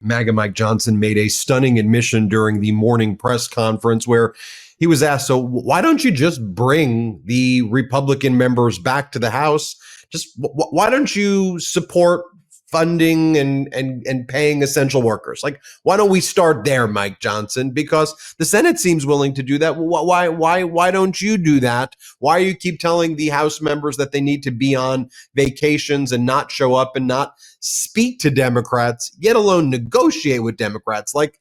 MAGA Mike Johnson made a stunning admission during the morning press conference where he was asked, so why don't you just bring the Republican members back to the House? Just why don't you support funding and paying essential workers? Like, why don't we start there, Mike Johnson? Because the Senate seems willing to do that. Why don't you do that? Why you keep telling the House members that they need to be on vacations and not show up and not speak to Democrats, yet alone negotiate with Democrats? Like,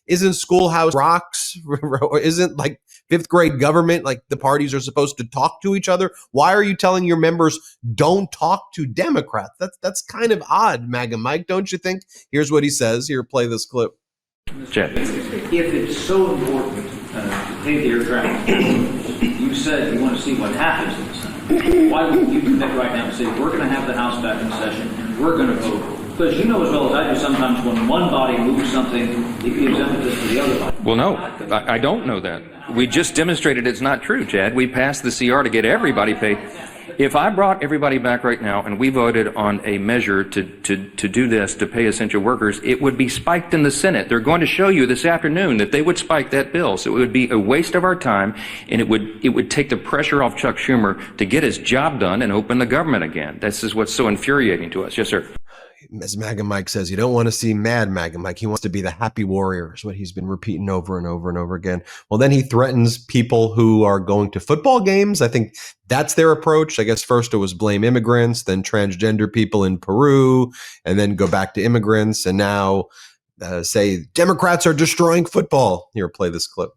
isn't Schoolhouse Rocks or isn't like fifth grade government, like the parties are supposed to talk to each other? Why are you telling your members don't talk to Democrats? That's kind of odd, MAGA Mike, don't you think? Here's what he says. Here, play this clip. Jeff. If it's so important to pay the air traffic, you said you want to see what happens in the Senate. Why wouldn't you commit right now and say we're going to have the House back in session and we're going to vote? Because you know as well as I do, sometimes when one body moves something, it gives impetus to the other body. Well, no, I don't know that. We just demonstrated it's not true, Chad. We passed the CR to get everybody paid. If I brought everybody back right now and we voted on a measure to do this, to pay essential workers, it would be spiked in the Senate. They're going to show you this afternoon that they would spike that bill. So it would be a waste of our time, and it would take the pressure off Chuck Schumer to get his job done and open the government again. This is what's so infuriating to us. Yes, sir. As MAGA Mike says, you don't want to see mad MAGA Mike. He wants to be the happy warrior, is what he's been repeating over and over and over again. Well, then he threatens people who are going to football games. I think that's their approach. I guess first it was blame immigrants, then transgender people in Peru, and then go back to immigrants, and now say Democrats are destroying football. Here, play this clip.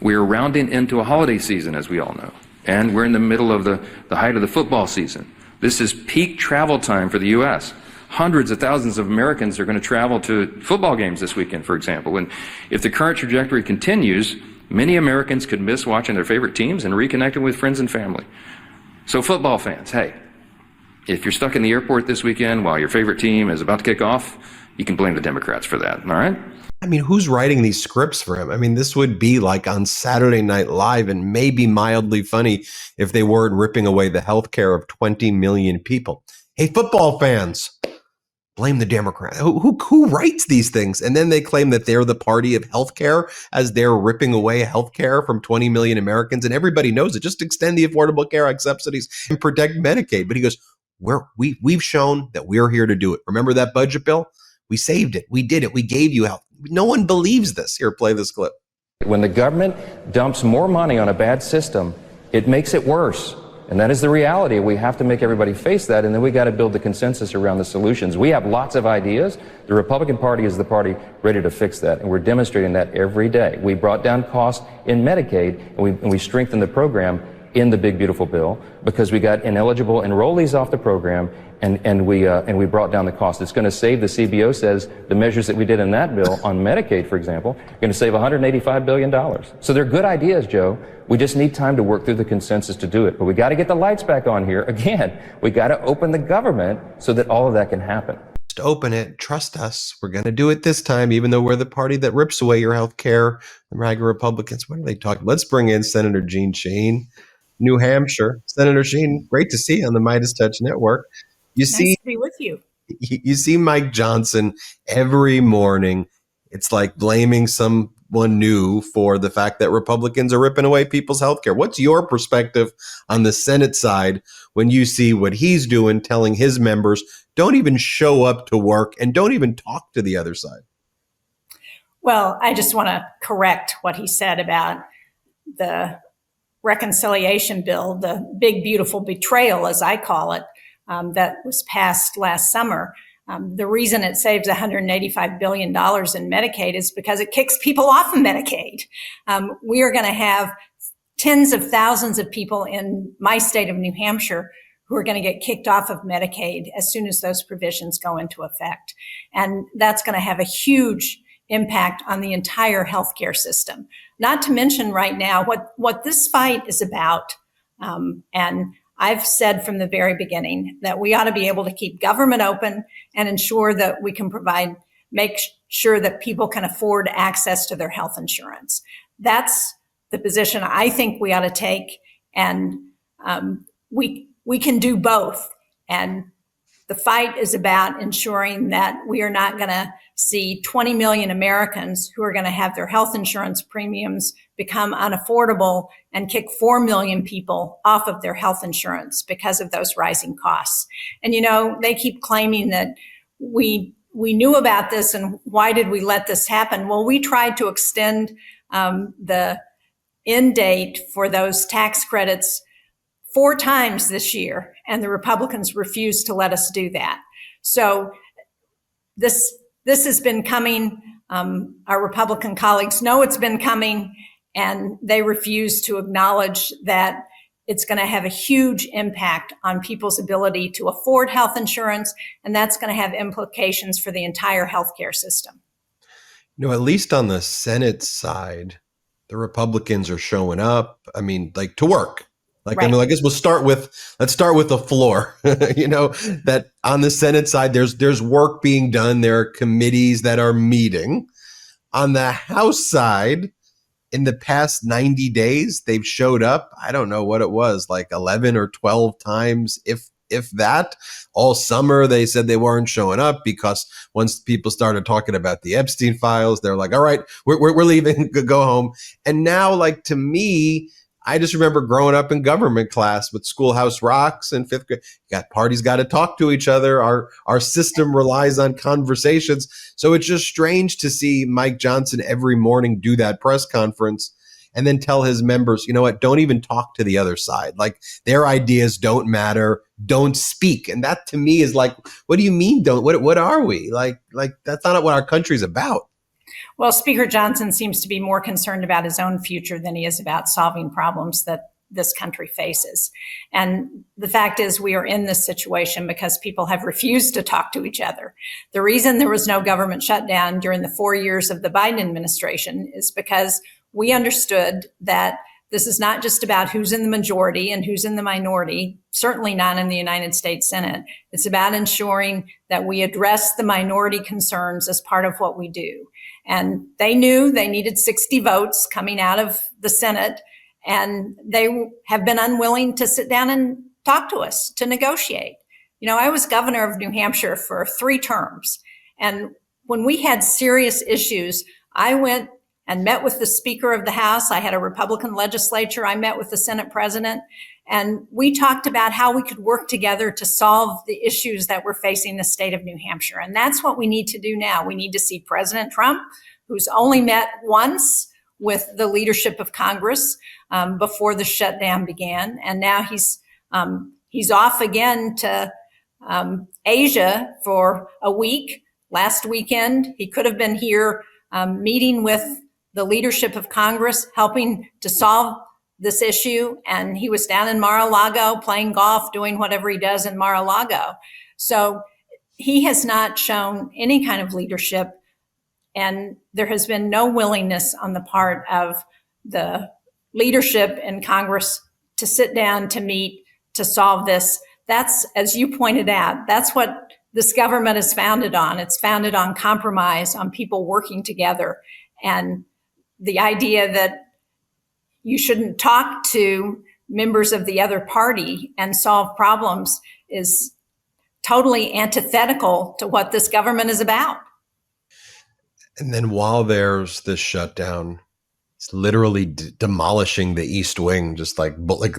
We're rounding into a holiday season, as we all know, and we're in the middle of the height of the football season. This is peak travel time for the U.S. Hundreds of thousands of Americans are going to travel to football games this weekend, for example. And if the current trajectory continues, many Americans could miss watching their favorite teams and reconnecting with friends and family. So football fans, hey, if you're stuck in the airport this weekend while your favorite team is about to kick off, you can blame the Democrats for that, all right? I mean, who's writing these scripts for him? I mean, this would be like on Saturday Night Live and maybe mildly funny if they weren't ripping away the health care of 20 million people. Hey, football fans, blame the Democrat. Who writes these things? And then they claim that they're the party of healthcare as they're ripping away healthcare from 20 million Americans. And everybody knows it. Just extend the Affordable Care Act subsidies and protect Medicaid. But he goes, we've shown that we're here to do it. Remember that budget bill? We saved it. We did it. We gave you help. No one believes this. Here, play this clip. When the government dumps more money on a bad system, it makes it worse. And that is the reality. We have to make everybody face that, and then we got to build the consensus around the solutions. We have lots of ideas. The Republican Party is the party ready to fix that, and we're demonstrating that every day. We brought down costs in Medicaid, and we strengthened the program in the big, beautiful bill because we got ineligible enrollees off the program, and we brought down the cost. It's going to save, the CBO says, the measures that we did in that bill on Medicaid, for example, are going to save $185 billion. So they're good ideas, Joe. We just need time to work through the consensus to do it. But we got to get the lights back on here. Again, we got to open the government so that all of that can happen. Just open it. Trust us. We're going to do it this time, even though we're the party that rips away your health care. The MAGA Republicans, what are they talking? Let's bring in Senator Jeanne Shaheen, New Hampshire. Senator Shaheen, great to see you on the MeidasTouch Network. Nice to be with you. You see Mike Johnson every morning. It's like blaming someone new for the fact that Republicans are ripping away people's health care. What's your perspective on the Senate side when you see what he's doing, telling his members, don't even show up to work and don't even talk to the other side? Well, I just want to correct what he said about the reconciliation bill, the big, beautiful betrayal, as I call it, that was passed last summer. The reason it saves $185 billion in Medicaid is because it kicks people off of Medicaid. We are going to have tens of thousands of people in my state of New Hampshire who are going to get kicked off of Medicaid as soon as those provisions go into effect. And that's going to have a huge impact on the entire healthcare system. Not to mention right now what this fight is about. And I've said from the very beginning that we ought to be able to keep government open and ensure that we can make sure that people can afford access to their health insurance. That's the position I think we ought to take. And we can do both. And The fight is about ensuring that we are not going to see 20 million Americans who are going to have their health insurance premiums become unaffordable and kick 4 million people off of their health insurance because of those rising costs. And, they keep claiming that we knew about this and why did we let this happen? Well, we tried to extend the end date for those tax credits 4 times this year, and the Republicans refused to let us do that. So this has been coming. Our Republican colleagues know it's been coming, and they refuse to acknowledge that it's going to have a huge impact on people's ability to afford health insurance, and that's going to have implications for the entire healthcare system. At least on the Senate side, the Republicans are showing up. To work. Right. I guess let's start with the floor. That on the Senate side, there's work being done. There are committees that are meeting. On the House side, in the past 90 days, they've showed up. I don't know what it was, like 11 or 12 times, if that. All summer, they said they weren't showing up because once people started talking about the Epstein files, they're like, all right, we're leaving, go home. And now, to me, I just remember growing up in government class with Schoolhouse Rocks in 5th grade. Parties got to talk to each other. Our system relies on conversations. So it's just strange to see Mike Johnson every morning do that press conference and then tell his members, don't even talk to the other side. Their ideas don't matter. Don't speak. And that to me is what do you mean what are we? That's not what our country's about. Well, Speaker Johnson seems to be more concerned about his own future than he is about solving problems that this country faces. And the fact is, we are in this situation because people have refused to talk to each other. The reason there was no government shutdown during the 4 years of the Biden administration is because we understood that this is not just about who's in the majority and who's in the minority, certainly not in the United States Senate. It's about ensuring that we address the minority concerns as part of what we do. And they knew they needed 60 votes coming out of the Senate, and they have been unwilling to sit down and talk to us, to negotiate. I was governor of New Hampshire for 3 terms. And when we had serious issues, I went and met with the Speaker of the House. I had a Republican legislature. I met with the Senate President, and we talked about how we could work together to solve the issues that we're facing the state of New Hampshire. And that's what we need to do now. We need to see President Trump, who's only met once with the leadership of Congress before the shutdown began. And now he's off again to Asia for a week. Last weekend, he could have been here meeting with the leadership of Congress, helping to solve this issue. And he was down in Mar-a-Lago playing golf, doing whatever he does in Mar-a-Lago. So he has not shown any kind of leadership. And there has been no willingness on the part of the leadership in Congress to sit down, to meet, to solve this. That's, as you pointed out, that's what this government is founded on. It's founded on compromise, on people working together. And the idea that you shouldn't talk to members of the other party and solve problems is totally antithetical to what this government is about. And then while there's this shutdown, it's literally demolishing the East Wing, just like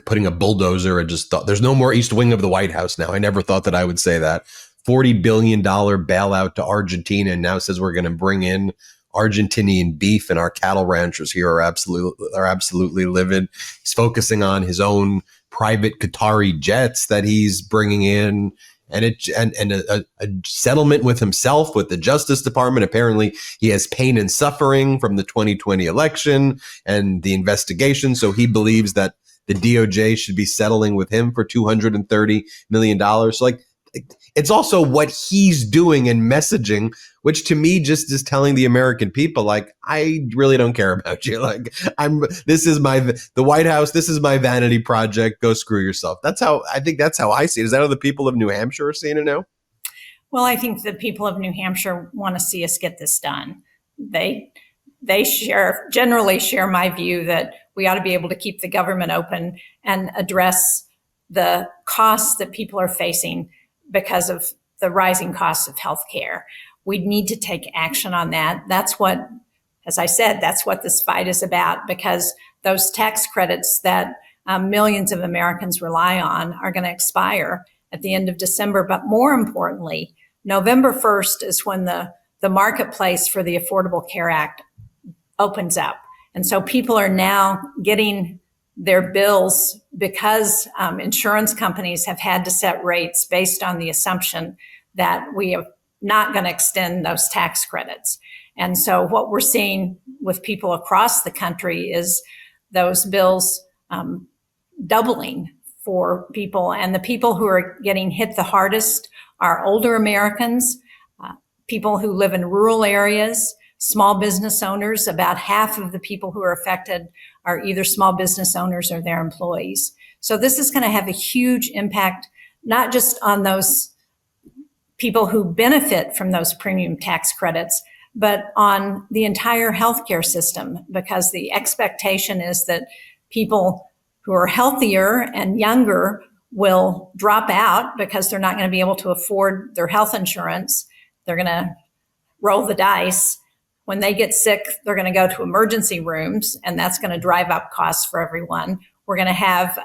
putting a bulldozer and just thought there's no more East Wing of the White House now. I never thought that I would say that. $40 billion bailout to Argentina, and now says we're going to bring in Argentinian beef, and our cattle ranchers here are absolutely livid. He's focusing on his own private Qatari jets that he's bringing in, and a settlement with himself, with the Justice Department. Apparently, he has pain and suffering from the 2020 election and the investigation, so he believes that the DOJ should be settling with him for $230 million. So, it's also what he's doing and messaging, which to me just is telling the American people, I really don't care about you. The White House, this is my vanity project. Go screw yourself. That's how I see it. Is that how the people of New Hampshire are seeing it now? Well, I think the people of New Hampshire want to see us get this done. They generally share my view that we ought to be able to keep the government open and address the costs that people are facing. because of the rising costs of healthcare. We need to take action on that. That's what, as I said, that's what this fight is about, because those tax credits that millions of Americans rely on are going to expire at the end of December. But more importantly, November 1st is when the marketplace for the Affordable Care Act opens up. And so people are now getting their bills because insurance companies have had to set rates based on the assumption that we are not going to extend those tax credits. And so what we're seeing with people across the country is those bills doubling for people. And the people who are getting hit the hardest are older Americans, people who live in rural areas, small business owners. About half of the people who are affected are either small business owners or their employees. So this is going to have a huge impact, not just on those people who benefit from those premium tax credits, but on the entire healthcare system, because the expectation is that people who are healthier and younger will drop out because they're not going to be able to afford their health insurance. They're going to roll the dice. When they get sick, they're going to go to emergency rooms, and that's going to drive up costs for everyone. We're going to have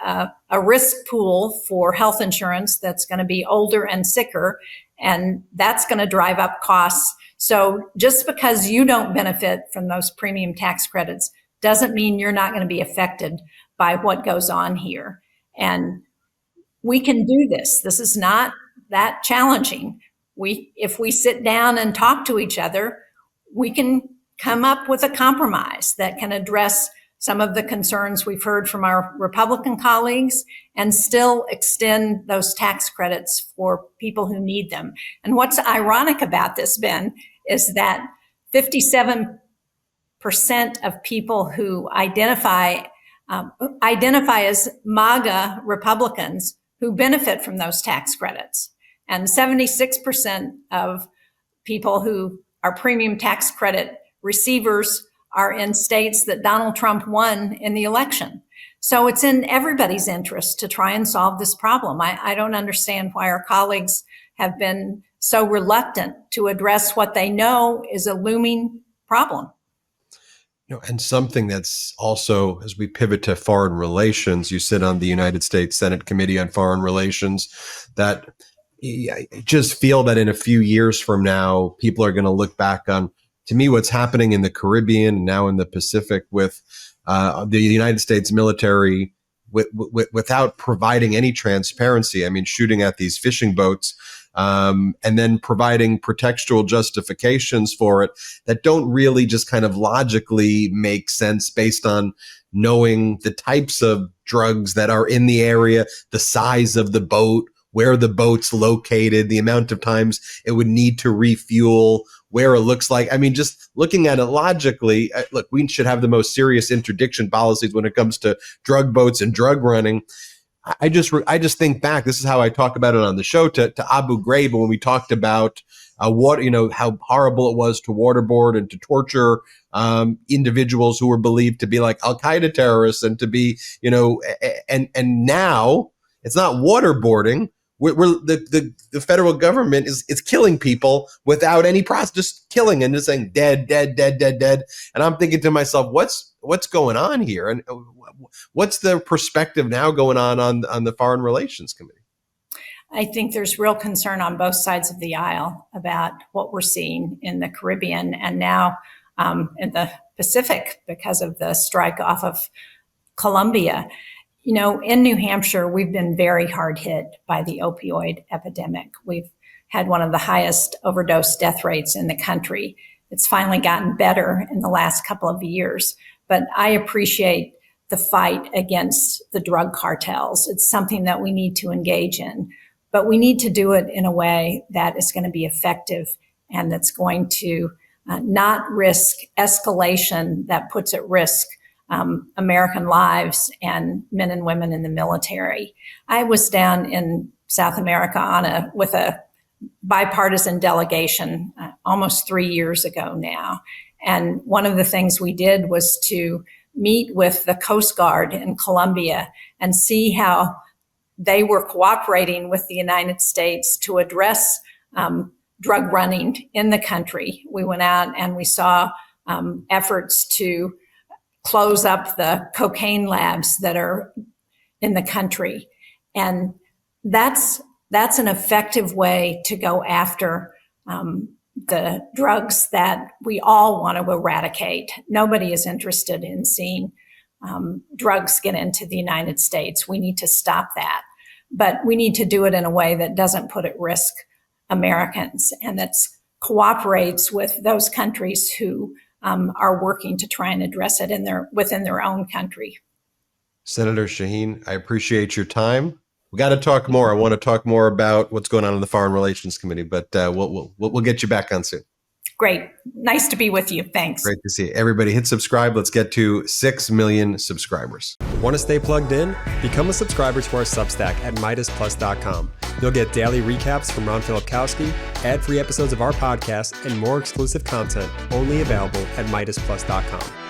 a risk pool for health insurance that's going to be older and sicker, and that's going to drive up costs. So just because you don't benefit from those premium tax credits doesn't mean you're not going to be affected by what goes on here. And we can do this. This is not that challenging. If we sit down and talk to each other, we can come up with a compromise that can address some of the concerns we've heard from our Republican colleagues and still extend those tax credits for people who need them. And what's ironic about this, Ben, is that 57% of people who identify as MAGA Republicans who benefit from those tax credits, and 76% of people who are premium tax credit receivers are in states that Donald Trump won in the election. So it's in everybody's interest to try and solve this problem. I don't understand why our colleagues have been so reluctant to address what they know is a looming problem. And something that's also, as we pivot to foreign relations, you sit on the United States Senate Committee on Foreign Relations, that I just feel that in a few years from now, people are going to look back on, to me, what's happening in the Caribbean and now in the Pacific with the United States military without providing any transparency. I mean, shooting at these fishing boats and then providing pretextual justifications for it that don't really just kind of logically make sense based on knowing the types of drugs that are in the area, the size of the boat, where the boat's located, the amount of times it would need to refuel, where it looks like. I mean, just looking at it logically, look, we should have the most serious interdiction policies when it comes to drug boats and drug running. I just think back, this is how I talk about it on the show, to Abu Ghraib, when we talked about how horrible it was to waterboard and to torture individuals who were believed to be like Al-Qaeda terrorists and to be, and now it's not waterboarding. The federal government is killing people without any process, just killing and just saying dead, dead, dead, dead, dead. And I'm thinking to myself, what's going on here? And what's the perspective now going on the Foreign Relations Committee? I think there's real concern on both sides of the aisle about what we're seeing in the Caribbean and now in the Pacific because of the strike off of Colombia. In New Hampshire, we've been very hard hit by the opioid epidemic. We've had one of the highest overdose death rates in the country. It's finally gotten better in the last couple of years, but I appreciate the fight against the drug cartels. It's something that we need to engage in, but we need to do it in a way that is going to be effective and that's going to not risk escalation that puts at risk American lives and men and women in the military. I was down in South America with a bipartisan delegation almost 3 years ago now. And one of the things we did was to meet with the Coast Guard in Colombia and see how they were cooperating with the United States to address drug running in the country. We went out and we saw efforts to close up the cocaine labs that are in the country. And that's an effective way to go after the drugs that we all want to eradicate. Nobody is interested in seeing drugs get into the United States. We need to stop that. But we need to do it in a way that doesn't put at risk Americans and that cooperates with those countries who are working to try and address it within their own country. Senator Shaheen, I appreciate your time. We got to talk more. I want to talk more about what's going on in the Foreign Relations Committee, but we'll get you back on soon. Great. Nice to be with you. Thanks. Great to see you. Everybody hit subscribe. Let's get to 6 million subscribers. Want to stay plugged in? Become a subscriber to our Substack at MeidasPlus.com. You'll get daily recaps from Ron Filipkowski, ad-free episodes of our podcast, and more exclusive content only available at MeidasPlus.com.